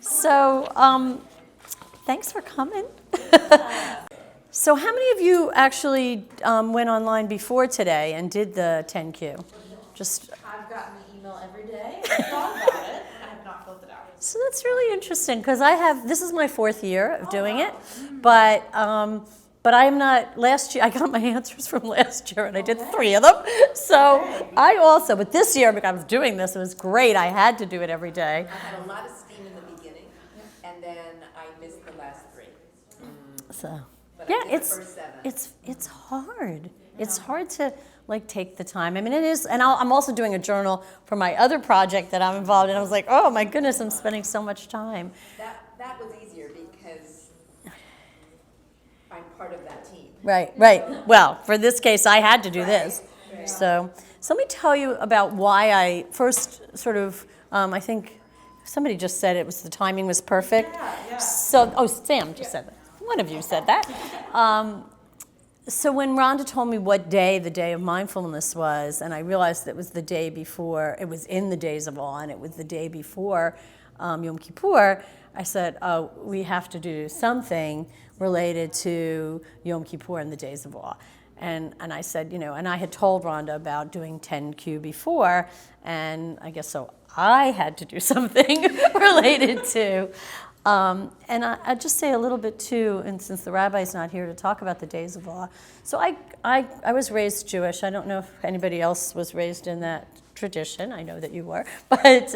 So, thanks for coming. So how many of you actually went online before today and did the 10Q? I've gotten the email every day. I've thought about it. I have not filled it out. So that's really interesting because this is my 4th year of doing it, but I'm not, last year, I got my answers from last year and I did 3 of them. So but this year, because I was doing this, it was great. I had to do it every day. I had a lot of steam in the beginning, and then I missed the last 3. So, But yeah, I did the first 7. it's hard. It's hard to take the time. I mean, it is, and I'm also doing a journal for my other project that I'm involved in. I was like, oh my goodness, I'm spending so much time. That was easier because I'm part of that team. Right. Well, for this case, I had to do this. Right. So let me tell you about why I first sort of, I think somebody just said the timing was perfect. Yeah. So, Sam just said that. One of you said that. So when Rhonda told me what day the day of mindfulness was, and I realized it was the day before, it was in the days of awe, and it was the day before Yom Kippur, I said, oh, we have to do something related to Yom Kippur and the days of awe. And I said, and I had told Rhonda about doing 10Q before, and I guess so I had to do something related to. And I'll just say a little bit too, and since the rabbi's not here to talk about the days of awe. So I was raised Jewish. I don't know if anybody else was raised in that tradition. I know that you were. But,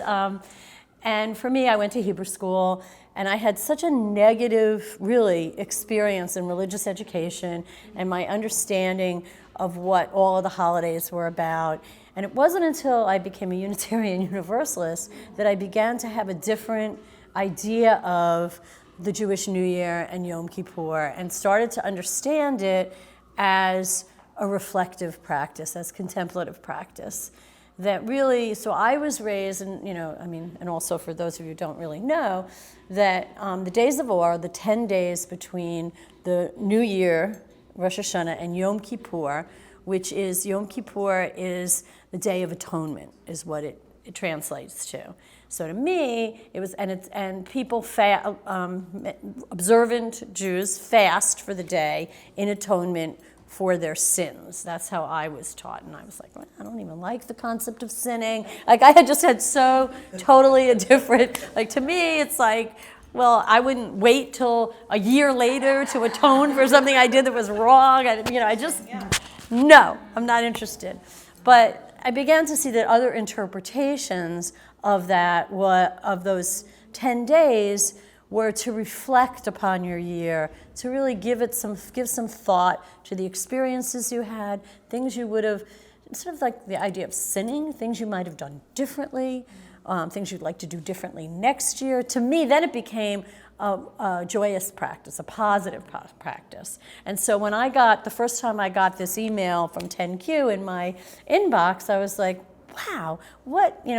and for me, I went to Hebrew school, and I had such a negative, really, experience in religious education and my understanding of what all of the holidays were about. And it wasn't until I became a Unitarian Universalist that I began to have a different idea of the Jewish New Year and Yom Kippur and started to understand it as a reflective practice, as contemplative practice. That really, so I was raised, and and also for those of you who don't really know, that the days of awe are the 10 days between the New Year, Rosh Hashanah, and Yom Kippur, which is, Yom Kippur is the Day of Atonement, is what it translates to. So to me, it was, and people, observant Jews fast for the day in atonement for their sins. That's how I was taught. And I was like, well, I don't even like the concept of sinning. Like, I had just had so totally a different, to me, it's like, well, I wouldn't wait till a year later to atone for something I did that was wrong. No, I'm not interested. But I began to see that other interpretations of of those 10 days were to reflect upon your year, to really give some thought to the experiences you had, things you would have, sort of like the idea of sinning, things you might have done differently, things you'd like to do differently next year. To me, then it became a joyous practice, a positive practice. And so when the first time I got this email from 10Q in my inbox, I was like, wow,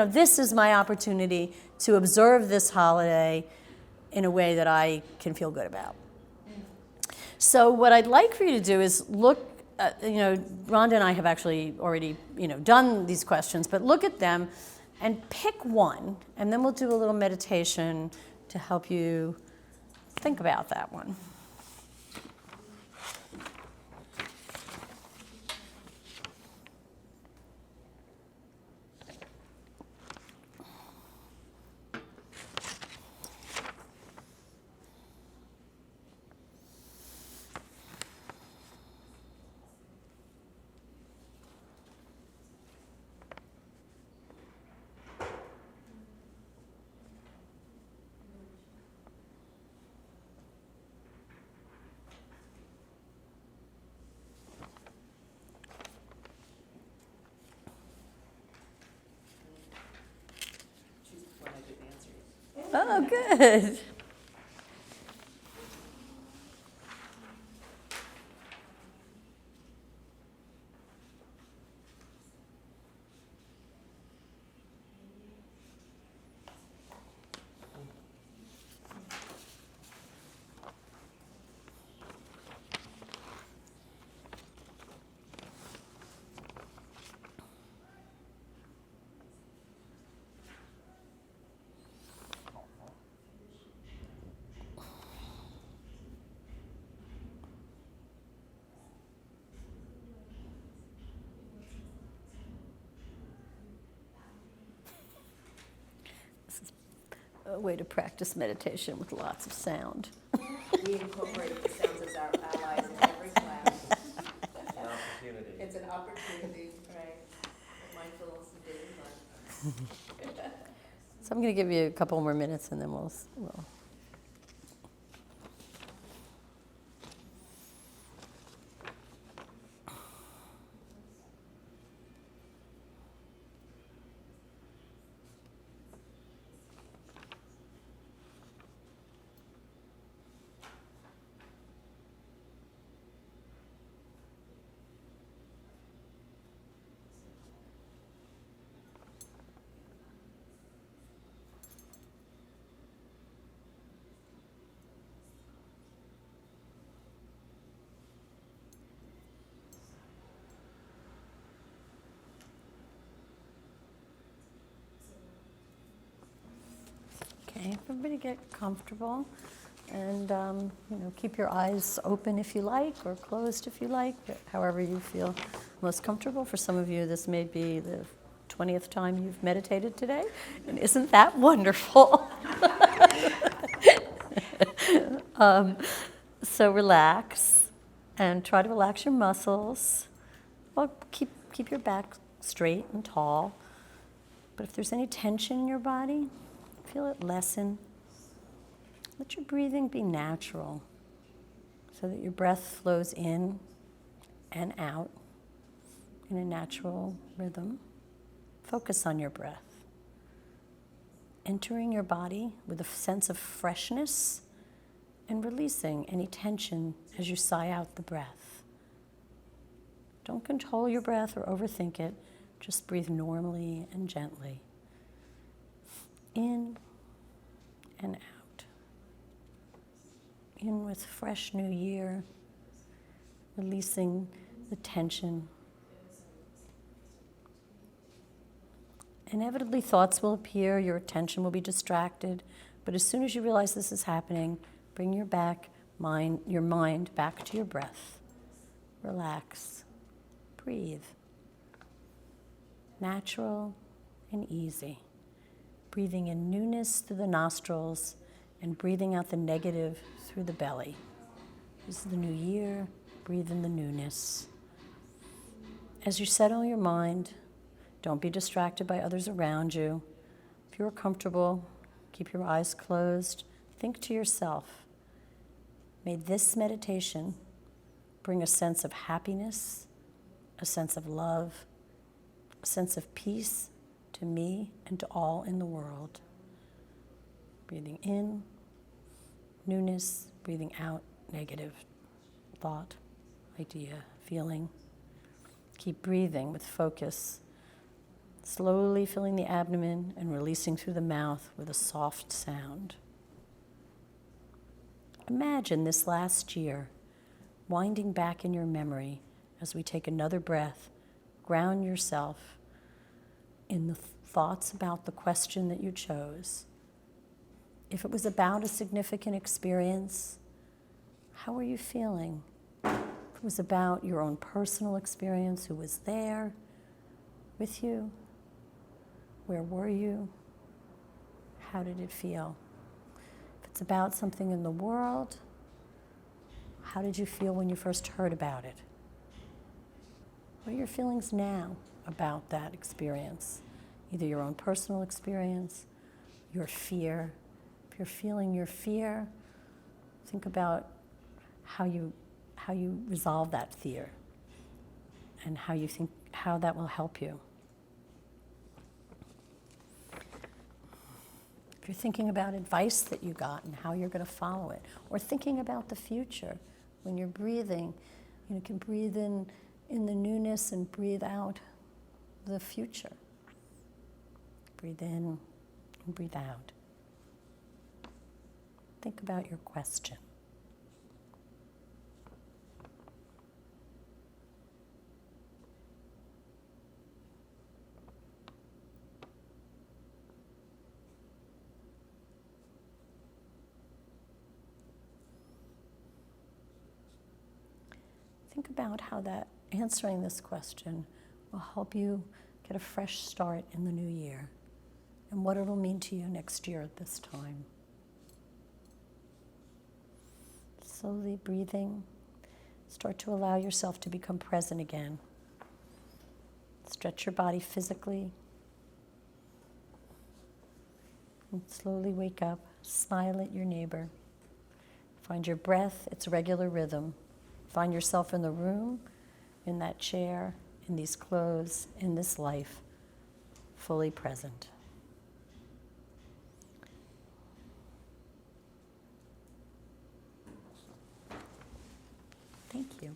this is my opportunity to observe this holiday in a way that I can feel good about. So what I'd like for you to do is look, Rhonda and I have actually already, done these questions, but look at them and pick one, and then we'll do a little meditation to help you think about that one. Oh, good. a way to practice meditation with lots of sound. We incorporate the sounds as our allies in every class. An opportunity. It's an opportunity, right? Mindfulness in daily life. So I'm going to give you a couple more minutes and then we'll. Okay, everybody get comfortable and keep your eyes open if you like or closed if you like, but however you feel most comfortable. For some of you, this may be the 20th time you've meditated today, and isn't that wonderful? So relax and try to relax your muscles. Well, keep your back straight and tall, but if there's any tension in your body, feel it lessen. Let your breathing be natural so that your breath flows in and out in a natural rhythm. Focus on your breath. Entering your body with a sense of freshness and releasing any tension as you sigh out the breath. Don't control your breath or overthink it. Just breathe normally and gently. In and out. In with fresh new year, releasing the tension. Inevitably, thoughts will appear, your attention will be distracted, but as soon as you realize this is happening, bring your mind back to your breath. Relax. Breathe. Natural and easy. Breathing in newness through the nostrils and breathing out the negative through the belly. This is the new year. Breathe in the newness. As you settle your mind, don't be distracted by others around you. If you're comfortable, keep your eyes closed. Think to yourself, may this meditation bring a sense of happiness, a sense of love, a sense of peace to me and to all in the world. Breathing in, newness, breathing out, negative thought, idea, feeling. Keep breathing with focus, slowly filling the abdomen and releasing through the mouth with a soft sound. Imagine this last year winding back in your memory as we take another breath. Ground yourself in the thoughts about the question that you chose. If it was about a significant experience, how were you feeling? If it was about your own personal experience, who was there with you? Where were you? How did it feel? If it's about something in the world, how did you feel when you first heard about it? What are your feelings now about that experience? Either your own personal experience, your fear. If you're feeling your fear, think about how you resolve that fear and how that will help you. If you're thinking about advice that you got and how you're going to follow it, or thinking about the future, when you're breathing, you can breathe in the newness and breathe out the future. Breathe in and breathe out. Think about your question. Think about how that answering this question will help you get a fresh start in the new year and what it'll mean to you next year at this time. Slowly breathing, start to allow yourself to become present again. Stretch your body physically. And slowly wake up, smile at your neighbor. Find your breath, its regular rhythm. Find yourself in the room, in that chair, in these clothes, in this life, fully present. Thank you.